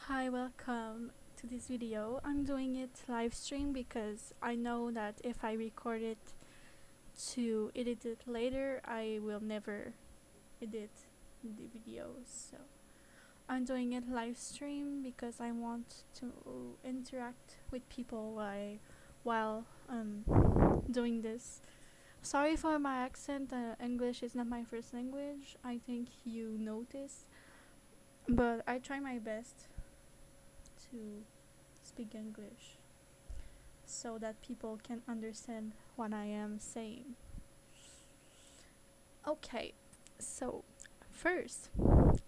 Hi, welcome to this video. I'm doing it live stream because I know that if I record it to edit it later, I will never edit the videos. So I'm doing it live stream because I want to interact with people while doing this. Sorry for my accent. English is not my first language. I think you noticed, but I try my best to speak English so that people can understand what I am saying. Okay, so first,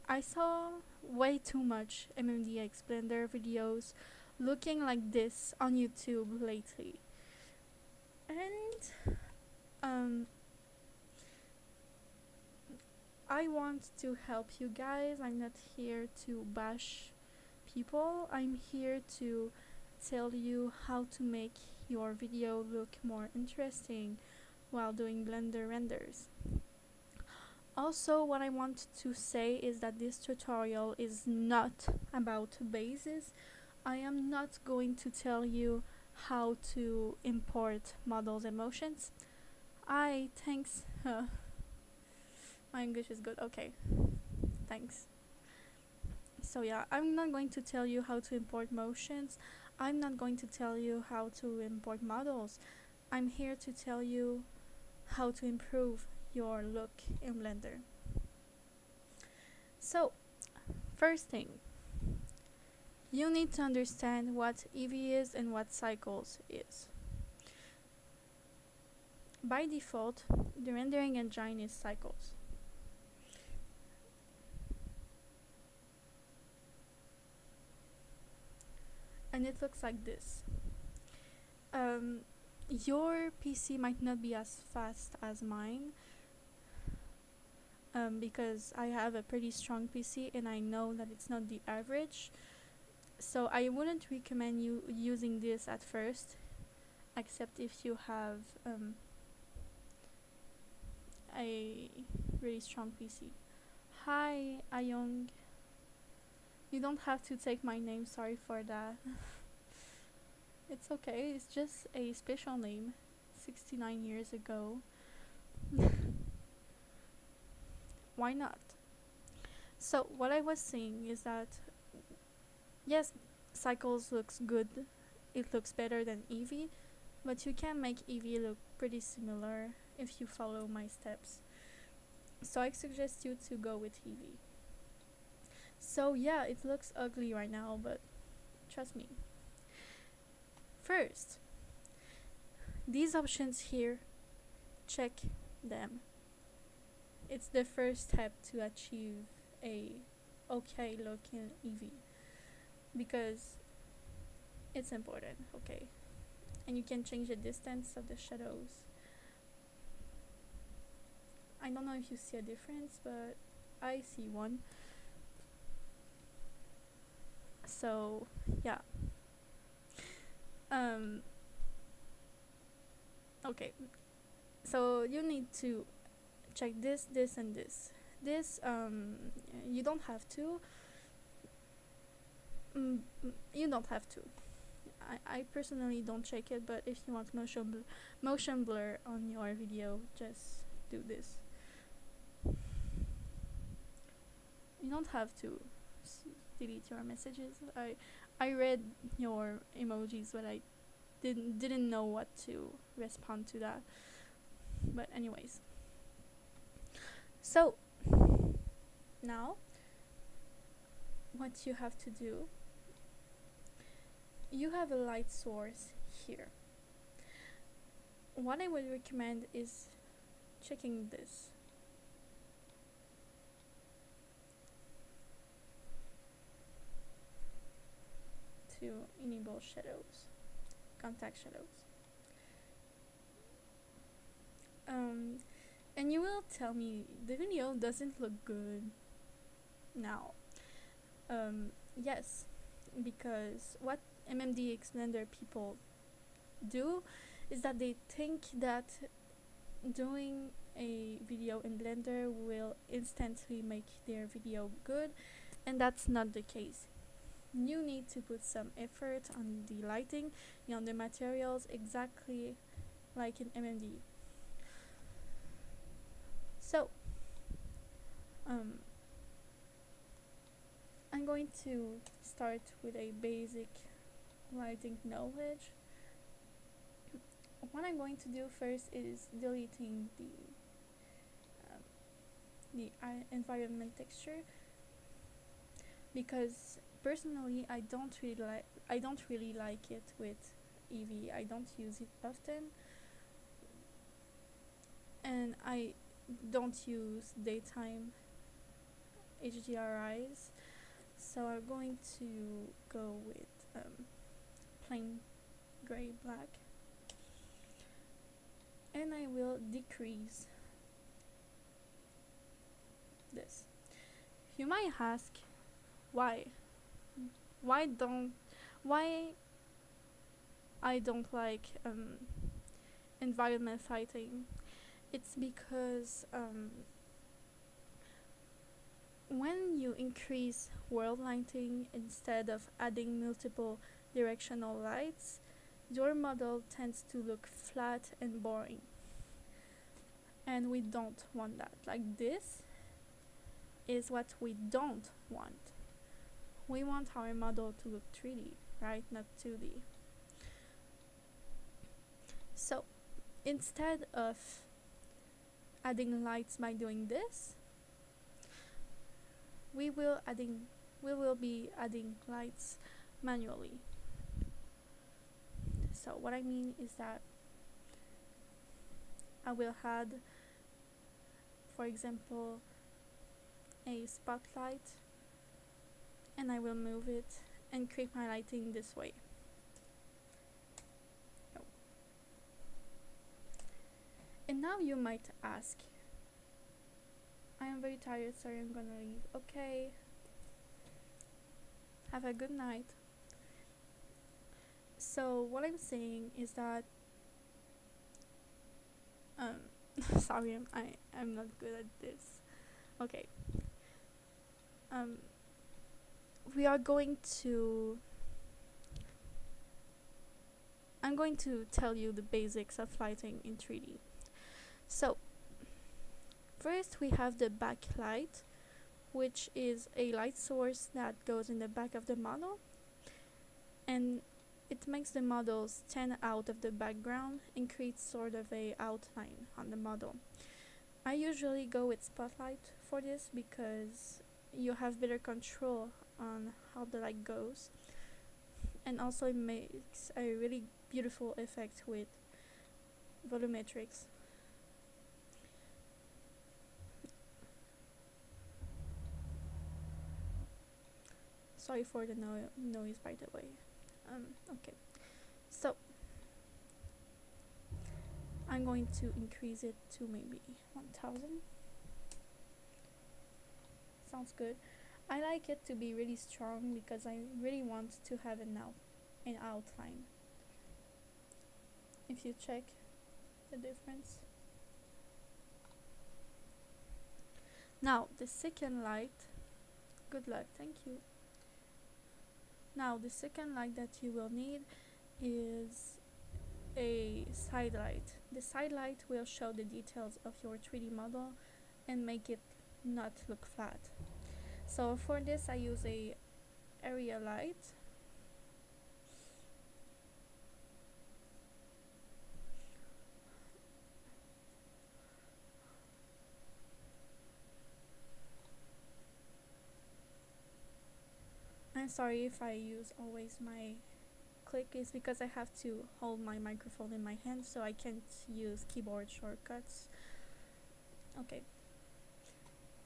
I saw way too much MMD explainer videos looking like this on YouTube lately. And um, I want to help you guys. I'm not here to bash people. I'm here to tell you how to make your video look more interesting while doing Blender renders. Also, what I want to say is that this tutorial is not about bases. I am not going to tell you how to import models and motions. Thanks. My English is good. Okay, thanks. So yeah, I'm not going to tell you how to import motions. I'm not going to tell you how to import models. I'm here to tell you how to improve your look in Blender. So, first thing, you need to understand what Eevee is and what Cycles is. By default, the rendering engine is Cycles. And it looks like this. Your PC might not be as fast as mine, because I have a pretty strong PC and I know that it's not the average. So I wouldn't recommend you using this at first, except if you have a really strong PC. Hi, Ayong. You don't have to take my name, sorry for that. It's okay, it's just a special name. 69 years ago. Why not? So what I was saying is that yes, Cycles looks good. It looks better than Eevee, but you can make Eevee look pretty similar if you follow my steps. So I suggest you to go with Eevee. So yeah, it looks ugly right now, but trust me. First, these options here, check them. It's the first step to achieve a okay looking Eevee, because it's important, okay? And you can change the distance of the shadows. I don't know if you see a difference, but I see one. So yeah. Okay, so you need to check this, this, and this. This you don't have to. You don't have to. I personally don't check it, but if you want motion blur on your video, just do this. You don't have to delete your messages. I read your emojis, but I didn't know what to respond to that. But anyways, so now what you have to do, you have a light source here. What I would recommend is checking this. To enable shadows, contact shadows. And you will tell me the video doesn't look good now. Yes, because what MMD expander people do is that they think that doing a video in Blender will instantly make their video good, and that's not the case. you need to put some effort on the lighting and on the materials, exactly like in MMD. So I'm going to start with a basic lighting knowledge. What I'm going to do first is deleting the environment texture, because personally I don't really like it with Eevee. I don't use it often, and I don't use daytime HDRIs, so I'm going to go with plain gray black, and I will decrease this. You might ask why why I don't like environment lighting. It's because when you increase world lighting instead of adding multiple directional lights, your model tends to look flat and boring, and we don't want that. Like, this is what we don't want. We want our model to look 3D, right? Not 2D. So instead of adding lights by doing this, we will be adding lights manually. So what I mean is that I will add, for example, a spotlight, and I will move it and create my lighting this way. And now you might ask, I am very tired, sorry, I'm gonna leave. Okay, have a good night. So what I'm saying is that sorry, I'm not good at this. Okay. We are going to I'm going to tell you the basics of lighting in 3D. So first we have the backlight, which is a light source that goes in the back of the model, and it makes the model stand out of the background and creates sort of a outline on the model. I usually go with spotlight for this because you have better control on how the light goes, and also it makes a really beautiful effect with volumetrics. Sorry for the noise, by the way. Okay, so I'm going to increase it to maybe 1000. Sounds good. I like it to be really strong because I really want to have an outline. If you check the difference. Now the second light, good luck, thank you. Now the second light that you will need is a side light. The side light will show the details of your 3D model and make it not look flat. So for this I use a area light. I'm sorry if I use always my click, is because I have to hold my microphone in my hand, so I can't use keyboard shortcuts. Okay,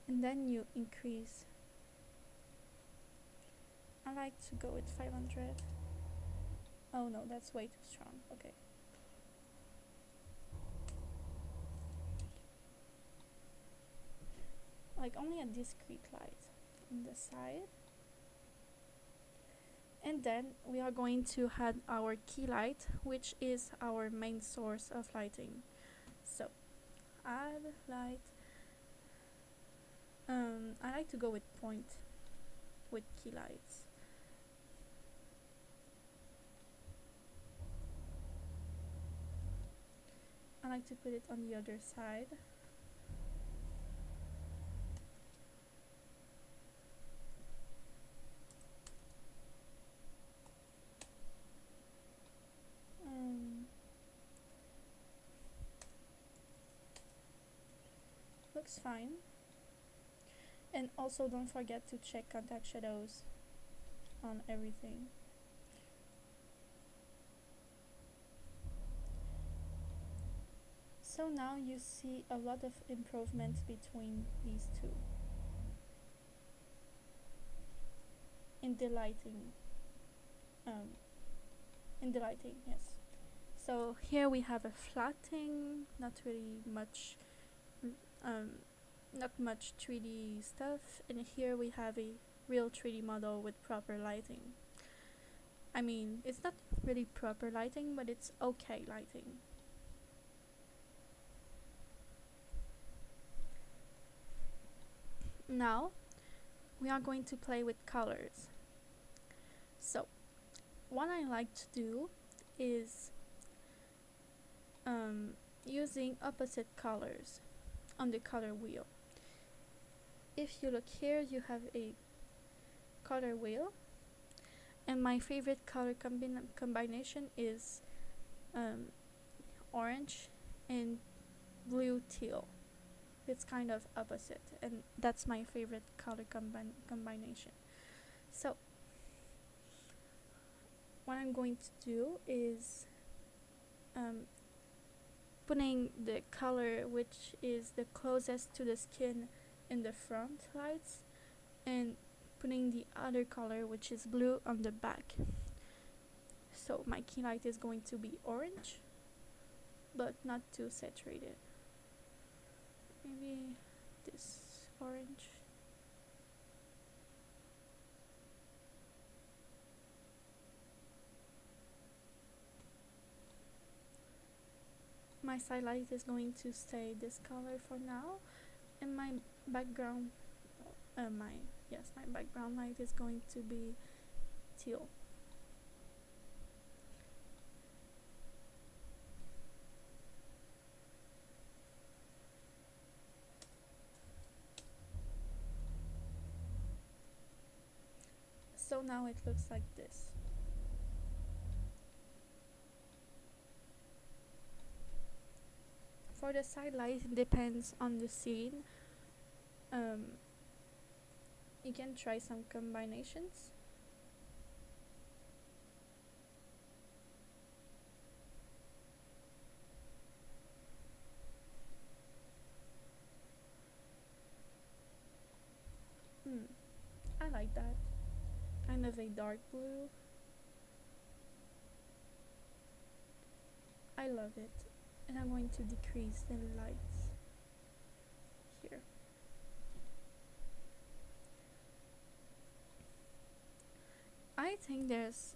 and then you increase. I like to go with 500. Oh no, that's way too strong. Okay. Like only a discrete light on the side. And then we are going to add our key light, which is our main source of lighting. So add light. I like to go with point with key lights. I like to put it on the other side. Looks fine. And also don't forget to check contact shadows on everything. So now you see a lot of improvement between these two. In the lighting. Yes. So here we have a flatting, not really much, not much 3D stuff, and here we have a real 3D model with proper lighting. I mean, it's not really proper lighting, but it's okay lighting. Now, we are going to play with colors. So, what I like to do is using opposite colors on the color wheel. If you look here, you have a color wheel, and my favorite color combination is orange and blue teal. It's kind of opposite, and that's my favorite color combination. So what I'm going to do is putting the color which is the closest to the skin in the front lights, and putting the other color which is blue on the back. So my key light is going to be orange, but not too saturated. Maybe this orange. My side light is going to stay this color for now, and my background, my background light is going to be teal. So now it looks like this. For the side light, it depends on the scene. You can try some combinations. I like that. Kind of a dark blue. I love it. And I'm going to decrease the lights here. I think there's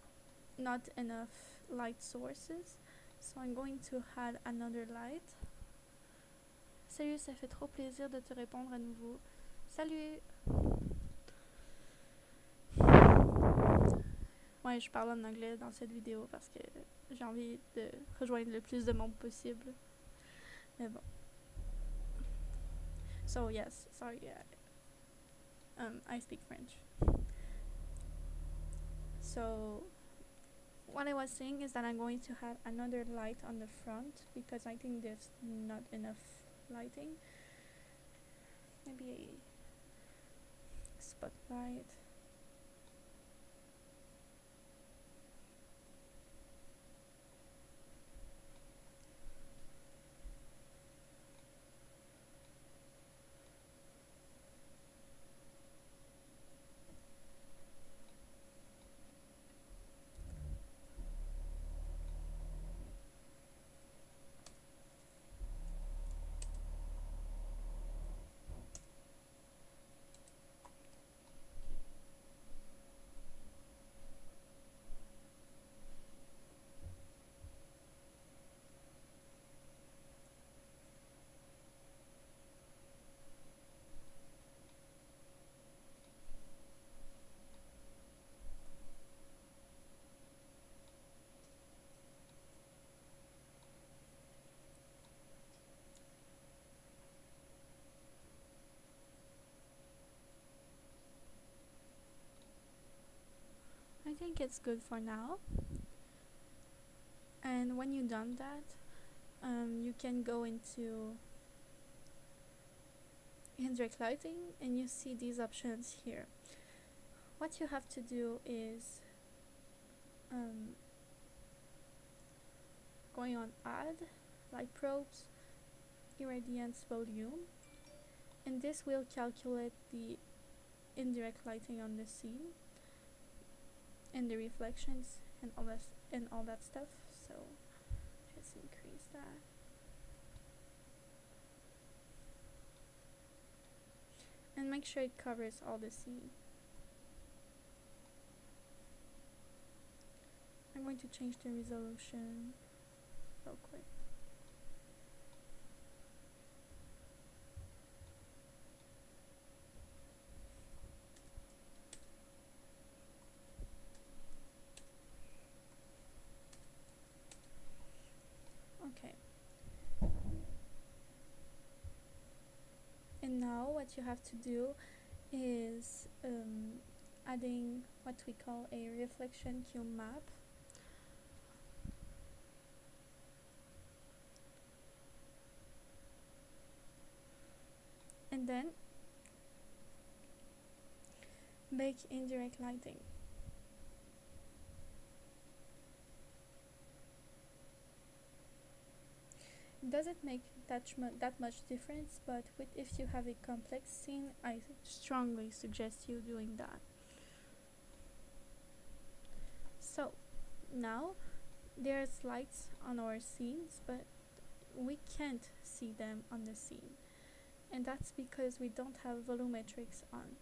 not enough light sources, so I'm going to add another light. Salut, ça fait trop plaisir de te répondre à nouveau. Salut! Ouais, je parle en anglais dans cette vidéo parce que j'ai envie de rejoindre le plus de monde possible. Mais bon. So yes, sorry, I speak French. So what I was saying is that I'm going to have another light on the front because I think there's not enough lighting. Maybe a spotlight. think it's good for now. And when you've done that, you can go into indirect lighting and you see these options here. What you have to do is going on add light probes, irradiance volume, and this will calculate the indirect lighting on the scene and the reflections and all that stuff. So just increase that. And make sure it covers all the scene. I'm going to change the resolution real quick. Okay. And now what you have to do is adding what we call a reflection cube map. And then make indirect lighting. It doesn't make that much difference, but if you have a complex scene, I strongly suggest you doing that. So now there's lights on our scenes, but we can't see them on the scene, and that's because we don't have volumetrics on.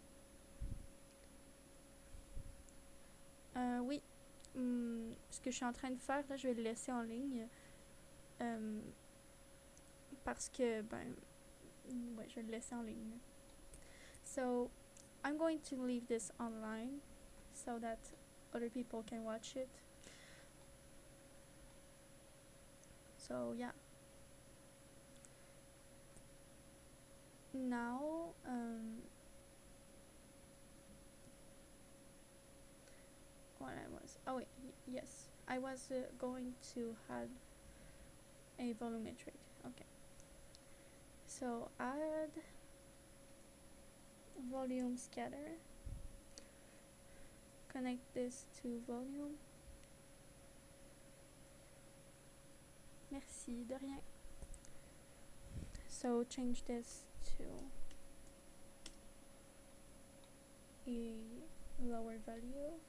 Oui, ce que je suis en train de faire là, je vais le laisser en ligne parce que ouais, je vais le laisser en ligne. So I'm going to leave this online so that other people can watch it. So yeah. Now what I was yes, I was going to add a volumetric. Okay, so add volume scatter, connect this to volume. Merci, de rien. So change this to a lower value.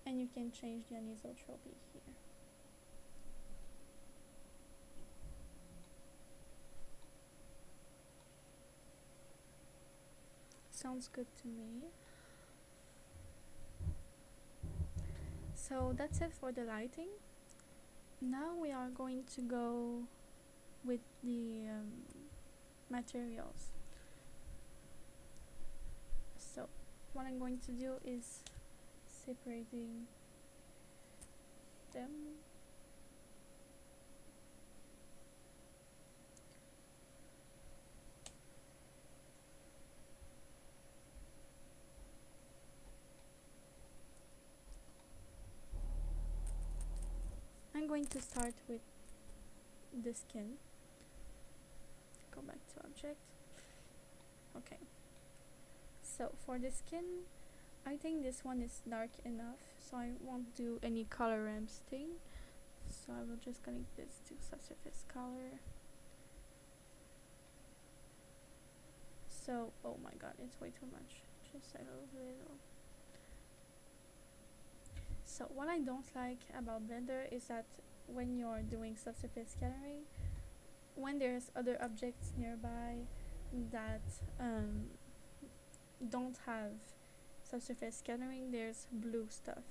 And you can change the anisotropy here. Sounds good to me. So that's it for the lighting. Now we are going to go with the materials. So what I'm going to do is separating them. I'm going to start with the skin. Go back to object. Okay. So for the skin, I think this one is dark enough, so I won't do any color ramps thing. So I will just connect this to subsurface color. So, oh my god, it's way too much. Just a little. So what I don't like about Blender is that when you're doing subsurface scattering, when there's other objects nearby that don't have subsurface scattering, there's blue stuff.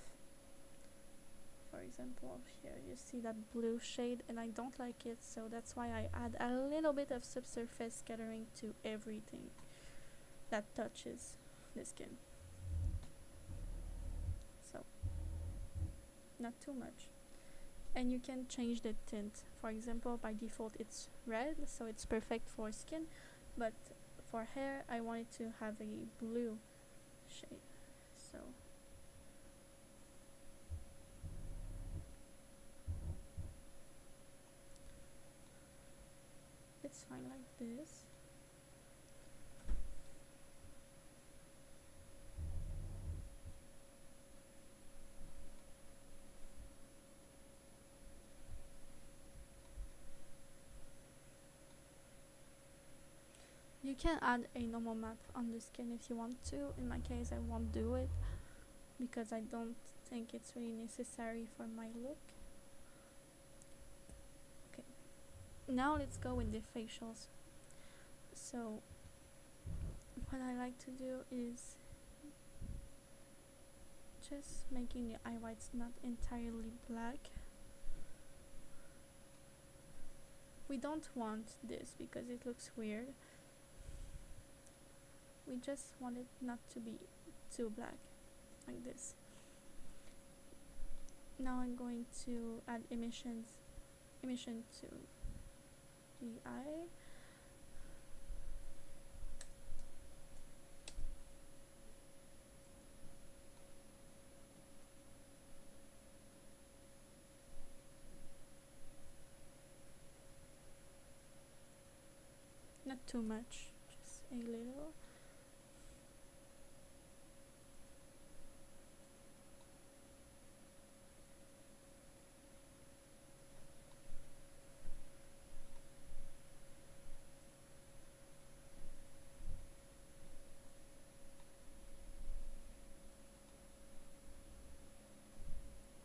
For example, here you see that blue shade and I don't like it, so that's why I add a little bit of subsurface scattering to everything that touches the skin. So not too much. and you can change the tint. For example, by default it's red, so it's perfect for skin, but for hair I wanted to have a blue shade, so it's fine like this. You can add a normal map on the skin if you want to. In my case I won't do it because I don't think it's really necessary for my look. Okay, now let's go with the facials. So what I like to do is just making the eye whites not entirely black. We don't want this because it looks weird. We just want it not to be too black, like this. Now I'm going to add emission to the eye. Not too much, just a little.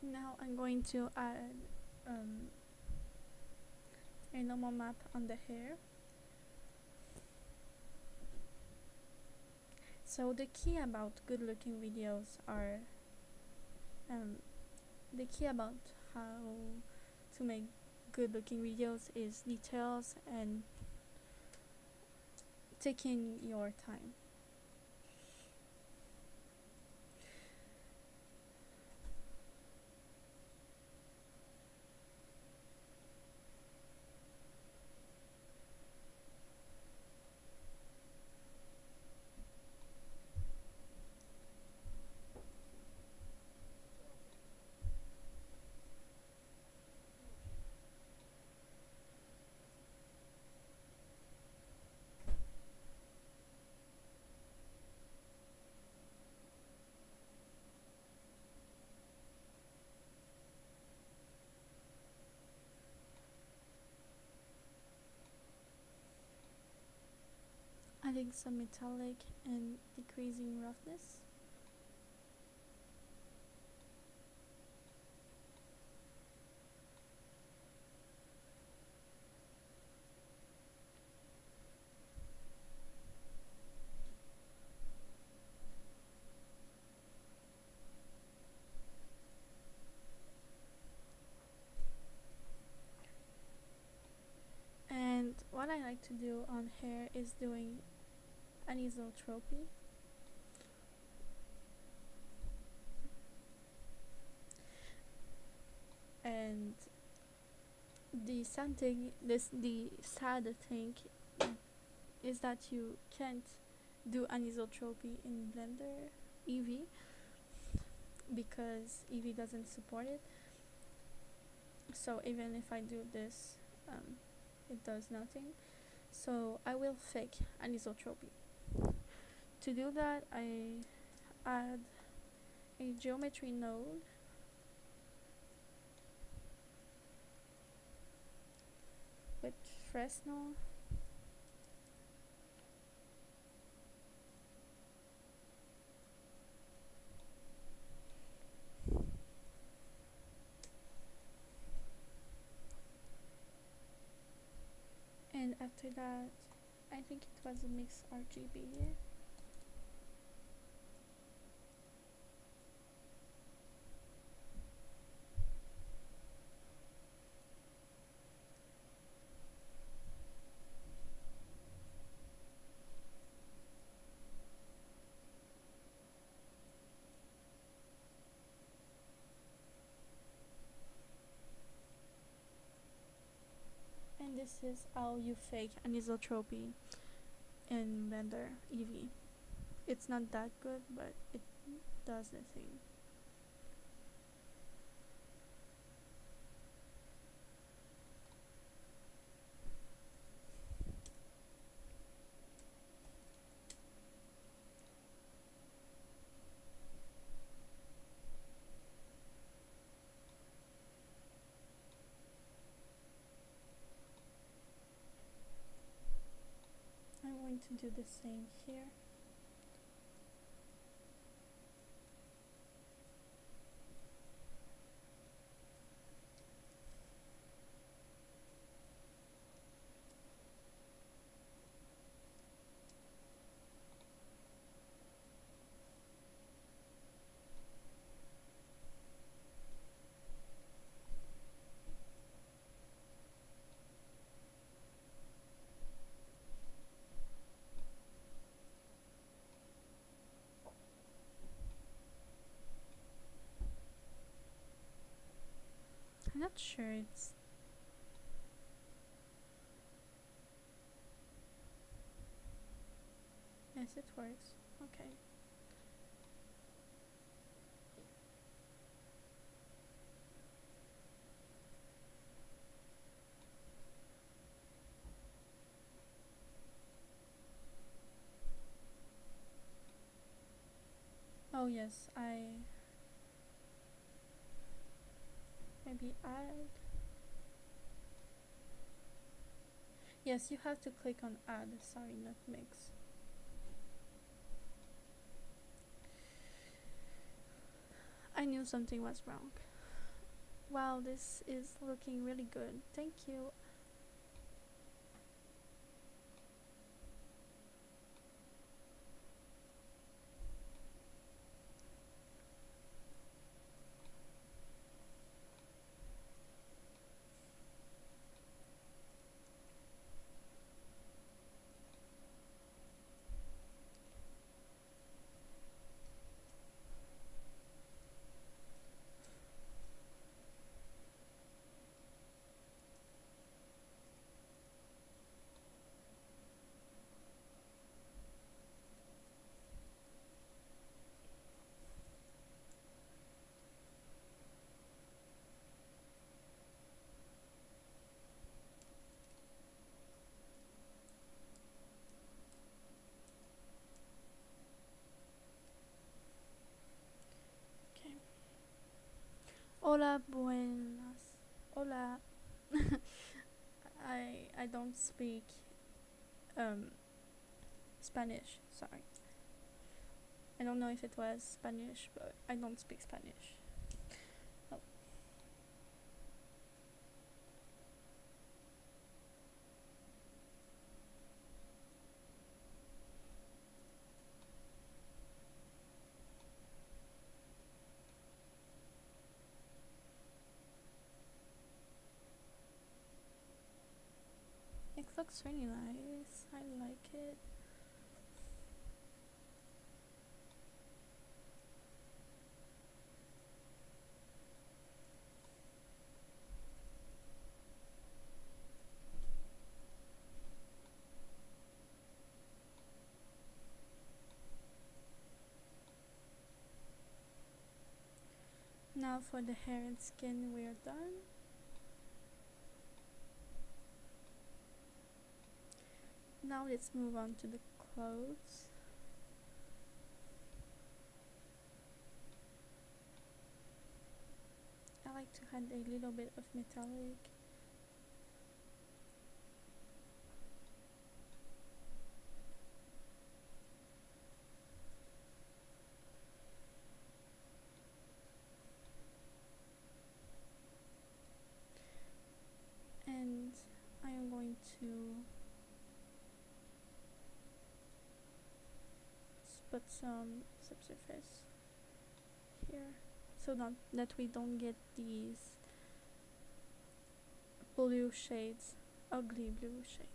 Now I'm going to add a normal map on the hair. So the key about good looking videos are the key about how to make good looking videos is details and taking your time. Adding some metallic and decreasing roughness. And what I like to do on hair is doing anisotropy. And the sad thing is that you can't do anisotropy in Blender Eevee because Eevee doesn't support it. So even if I do this, it does nothing. So I will fake anisotropy. To do that, I add a geometry node with Fresnel. And after that, I think it was a mix RGB. this is how you fake anisotropy in Blender Eevee. It's not that good, but it does the thing. I'm going to do the same here. I'm not sure it's... Yes, it works. Okay. Oh yes, maybe add. Yes, you have to click on add. Sorry, not mix. I knew something was wrong. Wow, this is looking really good. Thank you. Hola, buenas. Hola. I don't speak Spanish. Sorry. I don't know if it was Spanish, but I don't speak Spanish. Oh. It looks really nice. I like it. Now for the hair and skin, we're done. Now let's move on to the clothes. I like to add a little bit of metallic. And I am going to put some subsurface here so that we don't get these blue shades, ugly blue shades.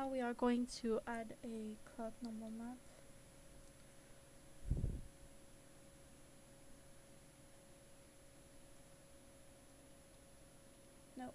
now we are going to add a cloud normal map. No.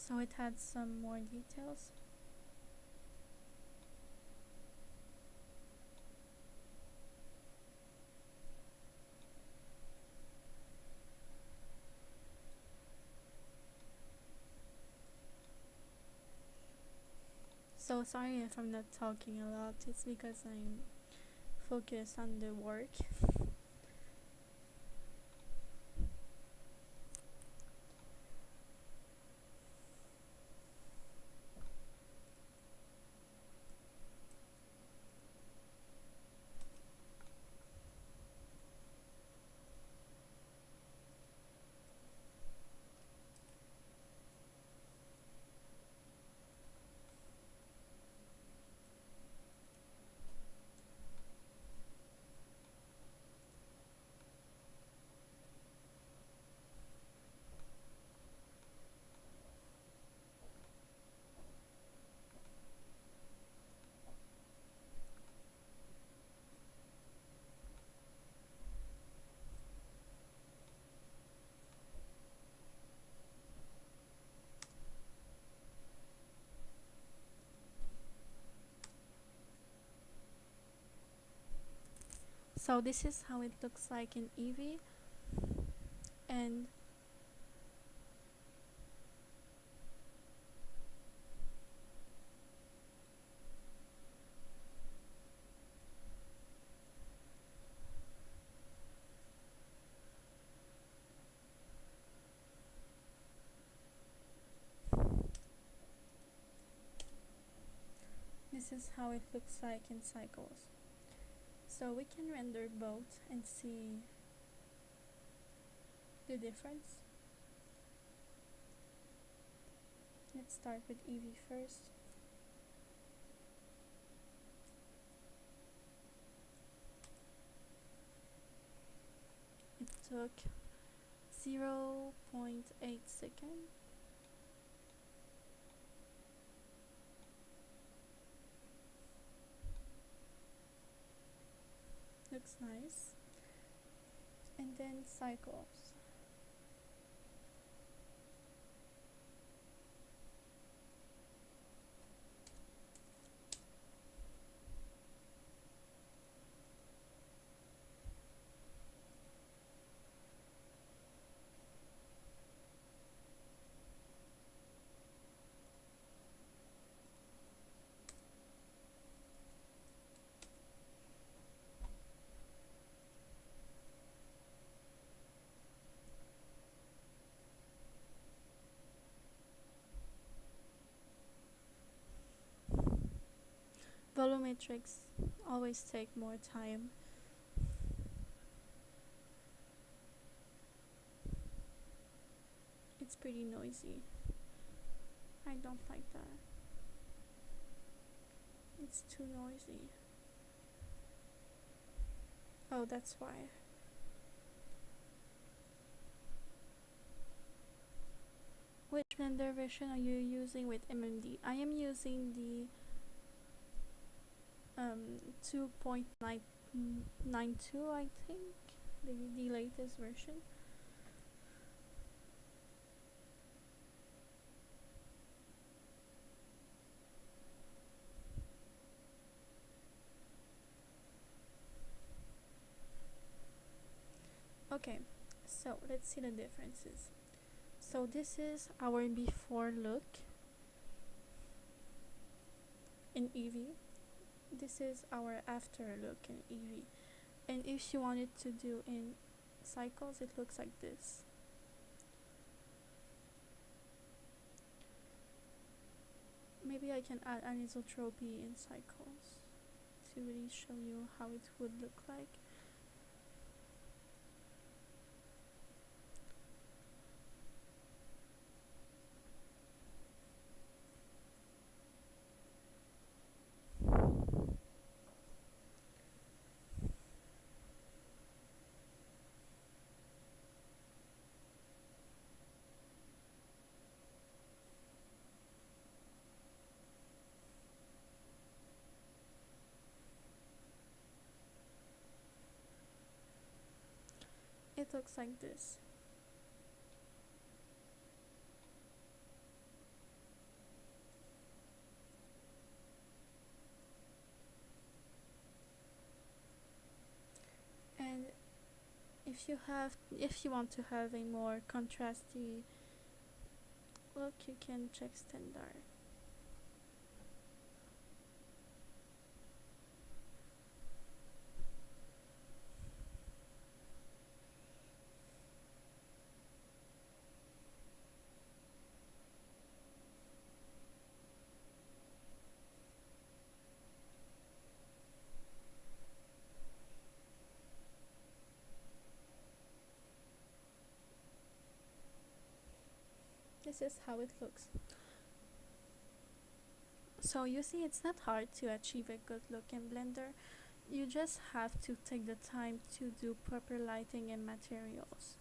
So it had some more details. So sorry if I'm not talking a lot, it's because I'm focused on the work. So this is how it looks like in Eevee, and this is how it looks like in cycles. So we can render both and see the difference. Let's start with Eevee first. It took 0.8 seconds. Looks nice. And then cycles. Volumetrics always take more time. It's pretty noisy. I don't like that. It's too noisy. Oh, that's why. Which Blender version are you using with MMD? I am using the 2.992, I think, the latest version. Okay, so let's see the differences. So this is our before look in Eevee. This is our after look in Eevee. And if you wanted to do in cycles, it looks like this. Maybe I can add anisotropy in cycles to really show you how it would look like. It looks like this. And if you want to have a more contrasty look, you can check standard. This is how it looks. So you see, it's not hard to achieve a good look in Blender. You just have to take the time to do proper lighting and materials.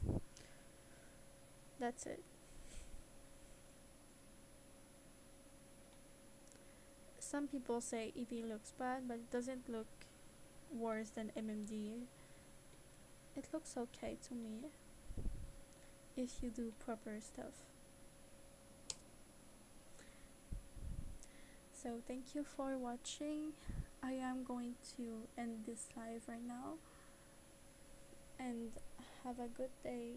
That's it. Some people say Eevee looks bad, but it doesn't look worse than MMD. It looks okay to me if you do proper stuff. So thank you for watching. I am going to end this live right now, and have a good day.